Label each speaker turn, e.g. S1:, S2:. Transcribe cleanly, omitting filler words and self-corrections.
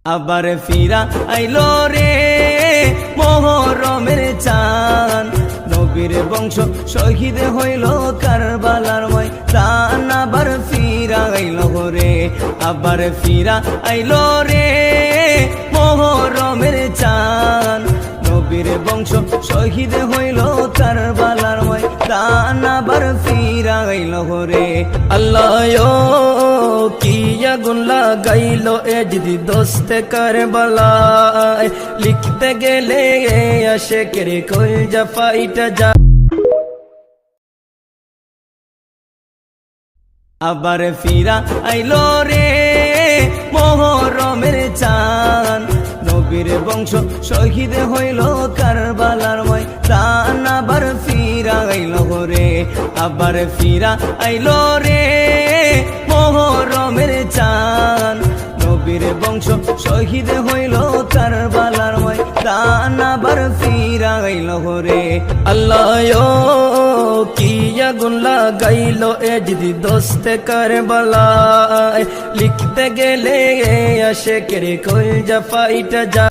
S1: আবার ফিরা আইলো রে মুহররমের চাঁদ, নবীর বংশ শহীদ হইল কারবালার ময়দান। আবার ফিরা আইলো রে, আবার ফিরা আইলো রে মুহররমের চাঁদ, নবীর বংশ শহীদ হইল কারবালার ময়দান। আবার ফিরা আইলো রে। আল্লাহ কি আগুন লাগাইলো এ যদি দোস্তে কারবালায়, লিখতে গেলে আশিকের কলজা ফাইটা যা। আবার ফিরা আইলো রে মুহররমের চাঁদ, নবীর বংশ শহীদ হইল কারবালার ময়দান। আবার ফিরা আইলো রে, আবার ফিরা আইলো রে মুহররমের চাঁদ, নবীর বংশ শহীদ হইল কারবালার ময়দান। আবার ফিরা আইলো রে। আল্লাহ কি আগুন লাগাইলো এ যদি দোস্তে কারবালায়, লিখতে গেলে আশিকের কলজা ফাইটা যা।